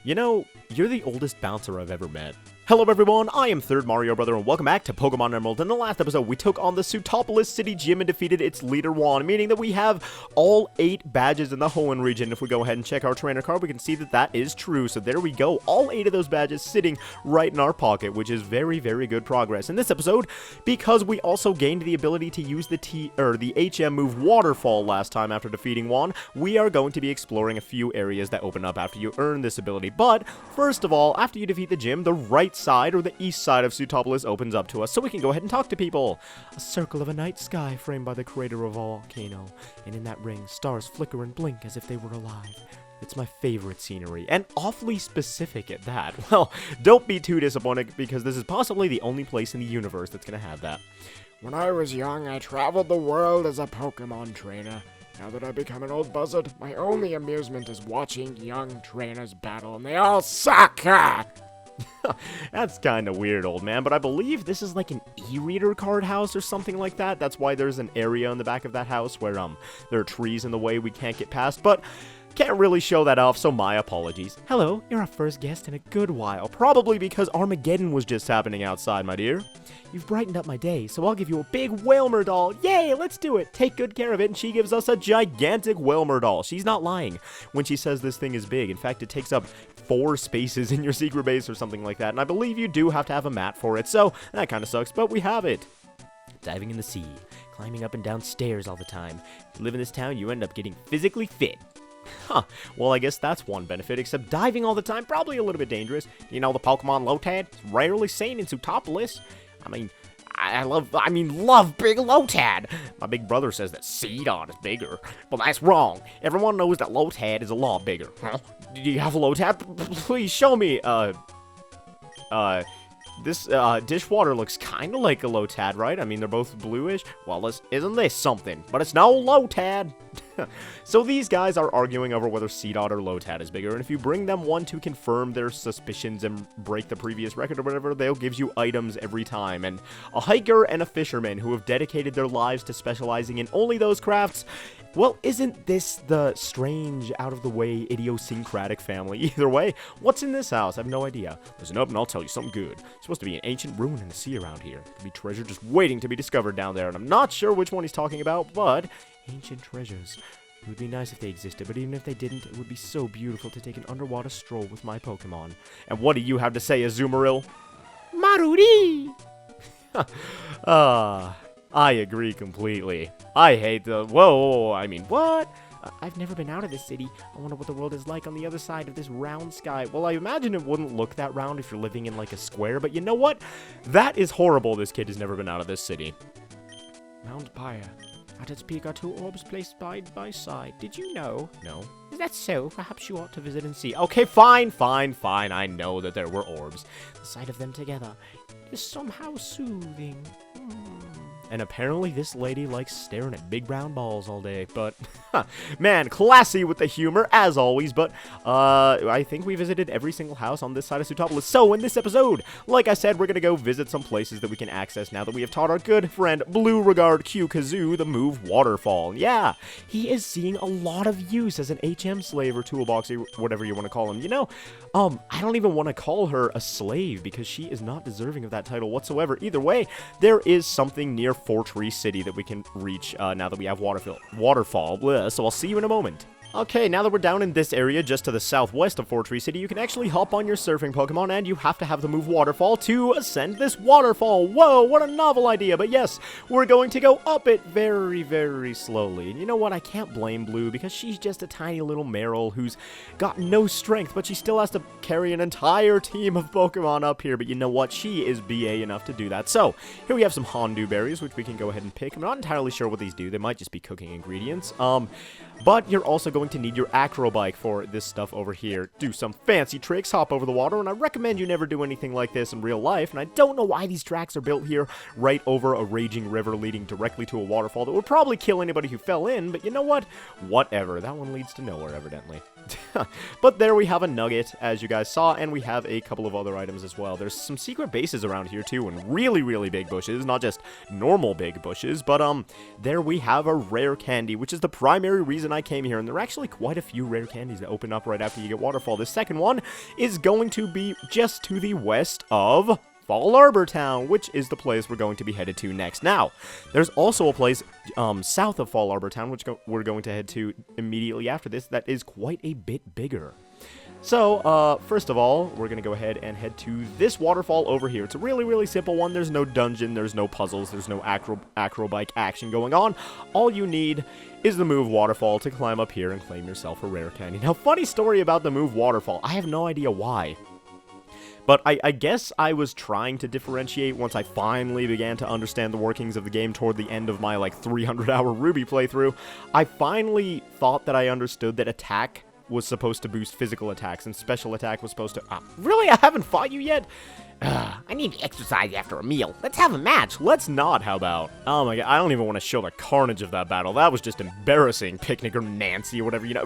You know, you're the oldest bouncer I've ever met. Hello everyone, I am Third Mario Brother and welcome back to Pokemon Emerald. In the last episode, we took on the Sutopolis City Gym and defeated its leader Juan, meaning that we have all 8 badges in the Hoenn region. If we go ahead and check our trainer card, we can see that that is true. So there we go, all 8 of those badges sitting right in our pocket, which is very, very good progress. In this episode, because we also gained the ability to use the HM move Waterfall last time after defeating Juan, we are going to be exploring a few areas that open up after you earn this ability. But first of all, after you defeat the gym, the right side or the east side of Sutopolis opens up to us, so we can go ahead and talk to people. A circle of a night sky framed by the crater of a volcano, and in that ring, stars flicker and blink as if they were alive. It's my favorite scenery, and awfully specific at that. Well, don't be too disappointed, because this is possibly the only place in the universe that's gonna have that. When I was young, I traveled the world as a Pokemon trainer. Now that I've become an old buzzard, my only amusement is watching young trainers battle, and they all suck! That's kind of weird, old man, but I believe this is like an e-reader card house or something like that. That's why there's an area in the back of that house where there are trees in the way we can't get past, but can't really show that off, so my apologies. Hello, you're our first guest in a good while, probably because Armageddon was just happening outside, my dear. You've brightened up my day, so I'll give you a big Whalmer doll. Yay, let's do it. Take good care of it, and she gives us a gigantic Whalmer doll. She's not lying when she says this thing is big. In fact, it takes up 4 spaces in your secret base or something like that, and I believe you do have to have a mat for it, so that kind of sucks, but we have it. Diving in the sea, climbing up and down stairs all the time. If you live in this town, you end up getting physically fit. Huh, well I guess that's one benefit, except diving all the time, probably a little bit dangerous. You know, the Pokemon Lotad, it's rarely seen in Sutopolis. I mean, I love big Lotad. My big brother says that Seedot is bigger, but that's wrong. Everyone knows that Lotad is a lot bigger. Huh? Do you have a Lotad? Please show me, this dishwater looks kind of like a Lotad, right? I mean, they're both bluish. Well, isn't this something? But it's no Lotad. So these guys are arguing over whether Seedot or Lotad is bigger, and if you bring them one to confirm their suspicions and break the previous record or whatever, they'll give you items every time. And a hiker and a fisherman who have dedicated their lives to specializing in only those crafts. Well, isn't this the strange, out-of-the-way, idiosyncratic family? Either way, what's in this house? I have no idea. Listen up and I'll tell you something good. It's supposed to be an ancient ruin in the sea around here. Could be treasure just waiting to be discovered down there, and I'm not sure which one he's talking about, but ancient treasures. It would be nice if they existed, but even if they didn't, it would be so beautiful to take an underwater stroll with my Pokemon. And what do you have to say, Azumarill? Maruri! I agree completely. I hate the... Whoa, I mean, what? I've never been out of this city. I wonder what the world is like on the other side of this round sky. Well, I imagine it wouldn't look that round if you're living in, like, a square, but you know what? That is horrible. This kid has never been out of this city. Mount Pyre. At its peak are 2 orbs placed side by side. Did you know? No. Is that so? Perhaps you ought to visit and see. Okay, fine. I know that there were orbs. The sight of them together is somehow soothing. And apparently this lady likes staring at big brown balls all day, but, man, classy with the humor, as always, but, I think we visited every single house on this side of Sutopolis. So, in this episode, like I said, we're gonna go visit some places that we can access now that we have taught our good friend Blue Regard Q Kazoo the move Waterfall. Yeah, he is seeing a lot of use as an HM slave or toolbox, or whatever you want to call him. You know, I don't even want to call her a slave, because she is not deserving of that title whatsoever. Either way, there is something near Fortree City that we can reach now that we have Waterfall. Bleh, so I'll see you in a moment. Okay, now that we're down in this area just to the southwest of Fortree City, you can actually hop on your surfing Pokemon, and you have to have the move Waterfall to ascend this waterfall. Whoa, what a novel idea, but yes, we're going to go up it very, very slowly. And you know what, I can't blame Blue, because she's just a tiny little Meryl who's got no strength, but she still has to carry an entire team of Pokemon up here. But you know what, she is BA enough to do that. So, here we have some Hondu berries, which we can go ahead and pick. I'm not entirely sure what these do, they might just be cooking ingredients. But you're also going to need your acrobike for this stuff over here. Do some fancy tricks, hop over the water, and I recommend you never do anything like this in real life, and I don't know why these tracks are built here right over a raging river leading directly to a waterfall that would probably kill anybody who fell in, but you know what? Whatever. That one leads to nowhere, evidently. But there we have a nugget, as you guys saw, and we have a couple of other items as well. There's some secret bases around here, too, and really, really big bushes, not just normal big bushes, but, there we have a rare candy, which is the primary reason reason I came here, and there are actually quite a few rare candies that open up right after you get Waterfall. This second one is going to be just to the west of Fall Arbor Town, which is the place we're going to be headed to next. Now, there's also a place south of Fall Arbor Town, which we're going to head to immediately after this, that is quite a bit bigger. So, first of all, we're going to go ahead and head to this waterfall over here. It's a really, really simple one. There's no dungeon, there's no puzzles, there's no acrobike action going on. All you need is the move Waterfall to climb up here and claim yourself a rare candy. Now, funny story about the move Waterfall. I have no idea why. But I guess I was trying to differentiate once I finally began to understand the workings of the game toward the end of my, like, 300-hour Ruby playthrough. I finally thought that I understood that attack was supposed to boost physical attacks, and special attack was supposed to... really? I haven't fought you yet? I need to exercise after a meal. Let's have a match. Let's not, how about? Oh my god, I don't even want to show the carnage of that battle. That was just embarrassing, Picnic or Nancy or whatever, you know.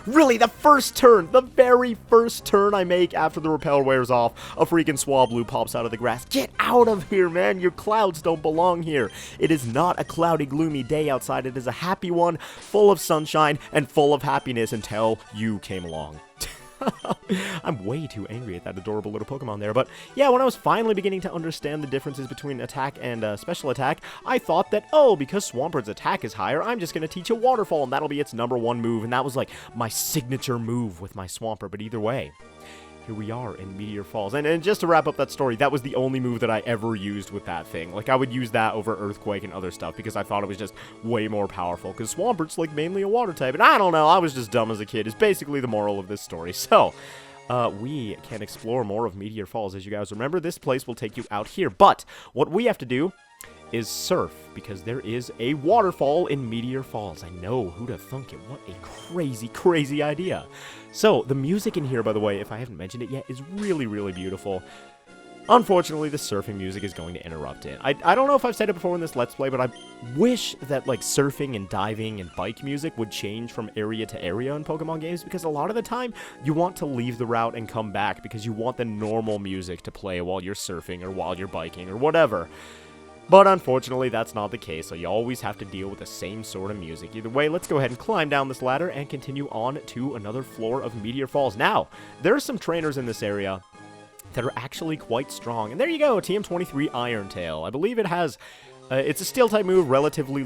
Really, the first turn, the very first turn I make after the repel wears off, a freaking Swablu pops out of the grass. Get out of here, man. Your clouds don't belong here. It is not a cloudy, gloomy day outside. It is a happy one, full of sunshine and full of happiness until you came along. I'm way too angry at that adorable little Pokemon there, but yeah, when I was finally beginning to understand the differences between attack and special attack, I thought that, oh, because Swamperd's attack is higher, I'm just going to teach it Waterfall, and that'll be its #1 move, and that was like my signature move with my Swampert, but either way, here we are in Meteor Falls. And just to wrap up that story, that was the only move that I ever used with that thing. Like, I would use that over Earthquake and other stuff because I thought it was just way more powerful. Because Swampert's, like, mainly a water type. And I don't know, I was just dumb as a kid, is basically the moral of this story. So, we can explore more of Meteor Falls. As you guys remember, this place will take you out here. But what we have to do is surf, because there is a waterfall in Meteor Falls. I know, who'd have thunk it? What a crazy, crazy idea. So, the music in here, by the way, if I haven't mentioned it yet, is really, really beautiful. Unfortunately, the surfing music is going to interrupt it. I don't know if I've said it before in this Let's Play, but I wish that, like, surfing and diving and bike music would change from area to area in Pokemon games, because a lot of the time, you want to leave the route and come back because you want the normal music to play while you're surfing or while you're biking or whatever. But unfortunately, that's not the case, so you always have to deal with the same sort of music. Either way, let's go ahead and climb down this ladder and continue on to another floor of Meteor Falls. Now, there are some trainers in this area that are actually quite strong. And there you go, TM23 Iron Tail. I believe it has... it's a Steel-type move, relatively...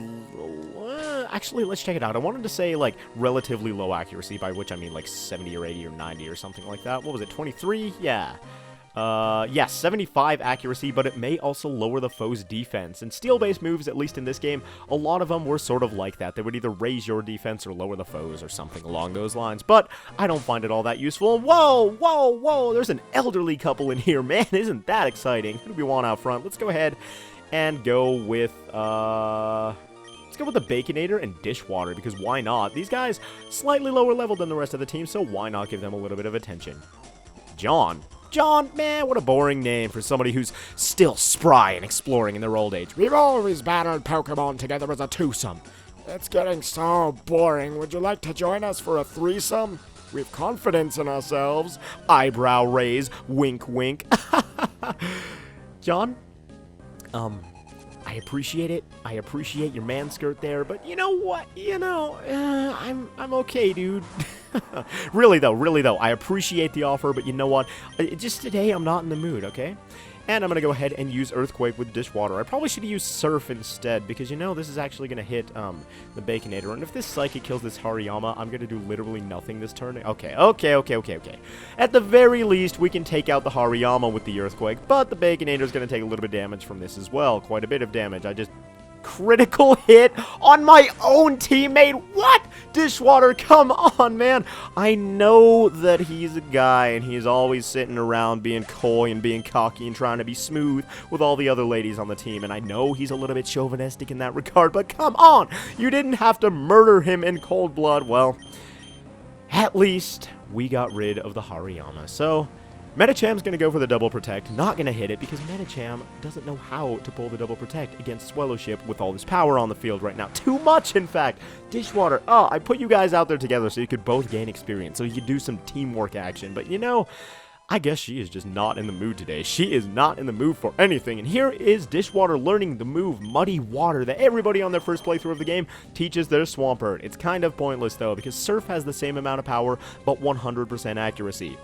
actually, let's check it out. I wanted to say, like, relatively low accuracy, by which I mean, like, 70 or 80 or 90 or something like that. What was it, 23? Yeah. Yes, 75 accuracy, but it may also lower the foe's defense. And steel-based moves, at least in this game, a lot of them were sort of like that. They would either raise your defense or lower the foe's or something along those lines. But I don't find it all that useful. Whoa, there's an elderly couple in here, man. Isn't that exciting? Who do we want out front? Let's go ahead and go with, let's go with the Baconator and Dishwater, because why not? These guys, slightly lower level than the rest of the team, so why not give them a little bit of attention? John, man, what a boring name for somebody who's still spry and exploring in their old age. We've always battled Pokemon together as a twosome. It's getting so boring. Would you like to join us for a threesome? We've confidence in ourselves. Eyebrow raise, wink, wink. John, I appreciate it. I appreciate your man skirt there, but you know what? I'm okay, dude. Really though, I appreciate the offer, but you know what? Just today, I'm not in the mood, okay? And I'm going to go ahead and use Earthquake with Dishwater. I probably should have used Surf instead, because, this is actually going to hit the Baconator. And if this Psychic kills this Hariyama, I'm going to do literally nothing this turn. Okay. At the very least, we can take out the Hariyama with the Earthquake, but the Baconator is going to take a little bit of damage from this as well. Quite a bit of damage. I just... critical hit on my own teammate. What? Dishwater, come on, man. I know that he's a guy and he's always sitting around being coy and being cocky and trying to be smooth with all the other ladies on the team, and I know he's a little bit chauvinistic in that regard, but come on. You didn't have to murder him in cold blood. Well, at least we got rid of the Hariyama. So Metacham's going to go for the Double Protect, not going to hit it because Metacham doesn't know how to pull the Double Protect against Swellowship with all this power on the field right now. Too much, in fact. Dishwater, I put you guys out there together so you could both gain experience, so you could do some teamwork action. But, I guess she is just not in the mood today. She is not in the mood for anything. And here is Dishwater learning the move Muddy Water that everybody on their first playthrough of the game teaches their Swampert. It's kind of pointless though, because Surf has the same amount of power, but 100% accuracy.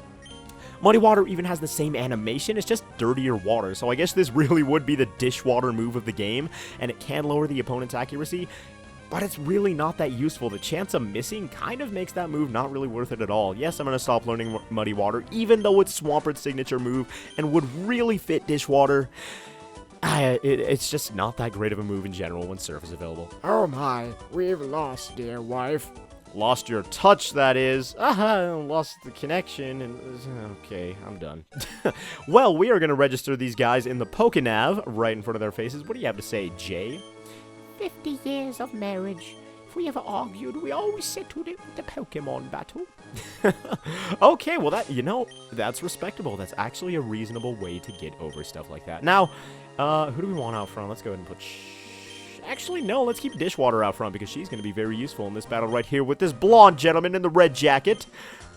Muddy Water even has the same animation, it's just dirtier water, so I guess this really would be the Dishwater move of the game, and it can lower the opponent's accuracy, but it's really not that useful. The chance of missing kind of makes that move not really worth it at all. Yes, I'm going to stop learning Muddy Water, even though it's Swampert's signature move and would really fit Dishwater. It's just not that great of a move in general when Surf is available. Oh my, we've lost, dear wife. Lost your touch, that is. Lost the connection, and okay, I'm done. Well, we are going to register these guys in the Pokenav right in front of their faces. What do you have to say, Jay? 50 years of marriage. If we ever argued, we always settled it with the Pokemon battle. Okay, well, that's respectable. That's actually a reasonable way to get over stuff like that. Now, who do we want out front? Let's go ahead and put... Actually, no, let's keep Dishwater out front because she's going to be very useful in this battle right here with this blonde gentleman in the red jacket.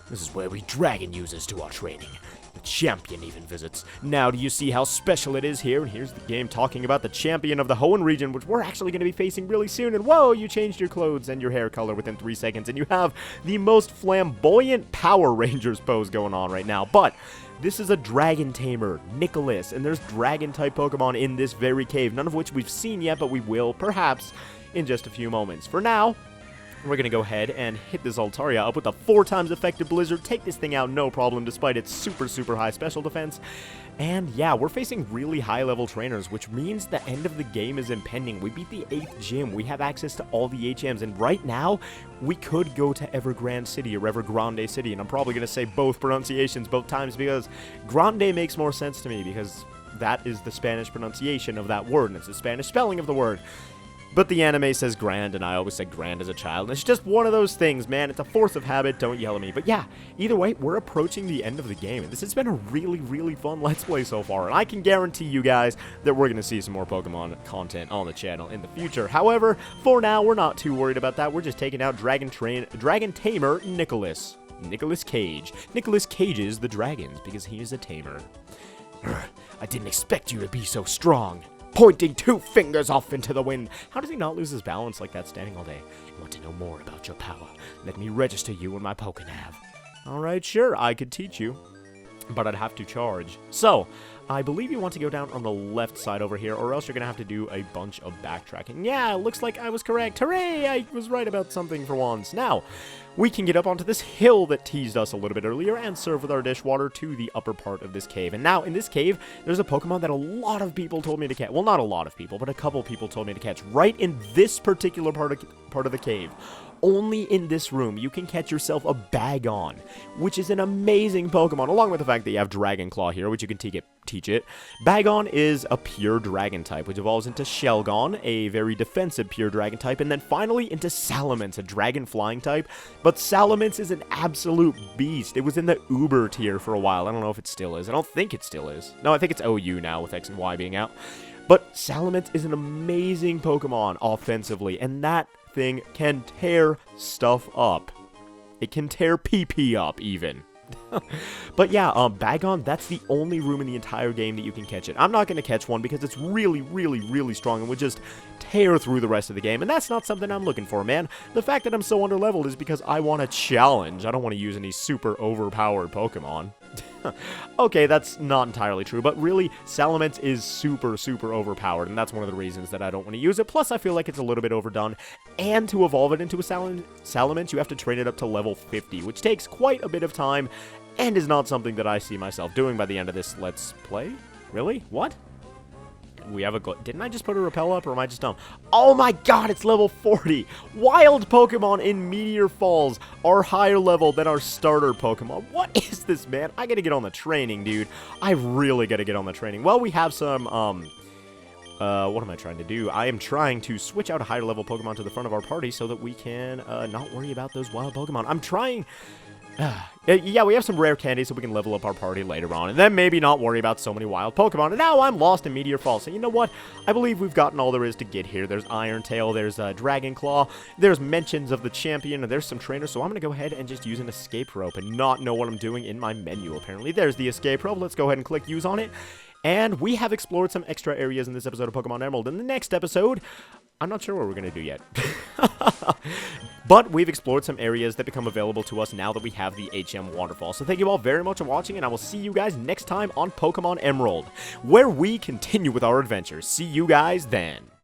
This is where we dragon users to our training. The champion even visits. Now, do you see how special it is here? And here's the game talking about the champion of the Hoenn region, which we're actually going to be facing really soon. And whoa, you changed your clothes and your hair color within 3 seconds, and you have the most flamboyant Power Rangers pose going on right now. But this is a Dragon Tamer, Nicholas, and there's Dragon-type Pokemon in this very cave, none of which we've seen yet, but we will, perhaps, in just a few moments. For now, we're going to go ahead and hit this Altaria up with a 4 times effective Blizzard, take this thing out no problem despite its super, super high special defense. And yeah, we're facing really high-level trainers, which means the end of the game is impending. We beat the 8th gym, we have access to all the HMs, and right now, we could go to Evergrande City or Evergrande City, and I'm probably going to say both pronunciations both times because Grande makes more sense to me because that is the Spanish pronunciation of that word, and it's the Spanish spelling of the word. But the anime says grand, and I always said grand as a child. And it's just one of those things, man. It's a force of habit. Don't yell at me. But yeah, either way, we're approaching the end of the game. And this has been a really, really fun Let's Play so far. And I can guarantee you guys that we're going to see some more Pokemon content on the channel in the future. However, for now, we're not too worried about that. We're just taking out Dragon Tamer Nicholas. Nicholas Cage. Nicholas cages the dragons because he is a tamer. I didn't expect you to be so strong. Pointing 2 fingers off into the wind. How does he not lose his balance like that standing all day? You want to know more about your power? Let me register you in my Pokenav. Alright, sure, I could teach you, but I'd have to charge. So, I believe you want to go down on the left side over here, or else you're going to have to do a bunch of backtracking. Yeah, it looks like I was correct. Hooray! I was right about something for once. Now, we can get up onto this hill that teased us a little bit earlier and serve with our Dishwater to the upper part of this cave. And now, in this cave, there's a Pokemon that a lot of people told me to catch. Well, not a lot of people, but a couple people told me to catch right in this particular part of the cave. Only in this room, you can catch yourself a Bagon, which is an amazing Pokemon, along with the fact that you have Dragon Claw here, which you can teach it. Bagon is a pure Dragon type, which evolves into Shelgon, a very defensive pure Dragon type, and then finally into Salamence, a Dragon Flying type. But Salamence is an absolute beast. It was in the Uber tier for a while. I don't know if it still is. I don't think it still is. No, I think it's OU now with X and Y being out. But Salamence is an amazing Pokemon offensively, and that thing can tear stuff up. It can tear PP up, even. But yeah, Bagon, that's the only room in the entire game that you can catch it. I'm not going to catch one because it's really, really, really strong and would just tear through the rest of the game, and that's not something I'm looking for, man. The fact that I'm so underleveled is because I want a challenge. I don't want to use any super overpowered Pokemon. Okay, that's not entirely true, but really, Salamence is super, super overpowered, and that's one of the reasons that I don't want to use it. Plus, I feel like it's a little bit overdone, and to evolve it into a Salamence, you have to train it up to level 50, which takes quite a bit of time, and is not something that I see myself doing by the end of this Let's Play. Really? What? We have a... Didn't I just put a repel up, or am I just dumb? Oh my god, it's level 40! Wild Pokemon in Meteor Falls are higher level than our starter Pokemon. What is this, man? I gotta get on the training, dude. I really gotta get on the training. Well, we have some, what am I trying to do? I am trying to switch out a higher level Pokemon to the front of our party so that we can, not worry about those wild Pokemon. I'm trying... Yeah, we have some rare candy so we can level up our party later on, and then maybe not worry about so many wild Pokemon. And now I'm lost in Meteor Falls, so you know what? I believe we've gotten all there is to get here. There's Iron Tail, there's Dragon Claw, there's mentions of the champion, and there's some trainers, so I'm going to go ahead and just use an escape rope and not know what I'm doing in my menu, apparently. There's the escape rope. Let's go ahead and click use on it. And we have explored some extra areas in this episode of Pokemon Emerald. In the next episode, I'm not sure what we're going to do yet. But we've explored some areas that become available to us now that we have the HM Waterfall. So thank you all very much for watching, and I will see you guys next time on Pokemon Emerald, where we continue with our adventures. See you guys then.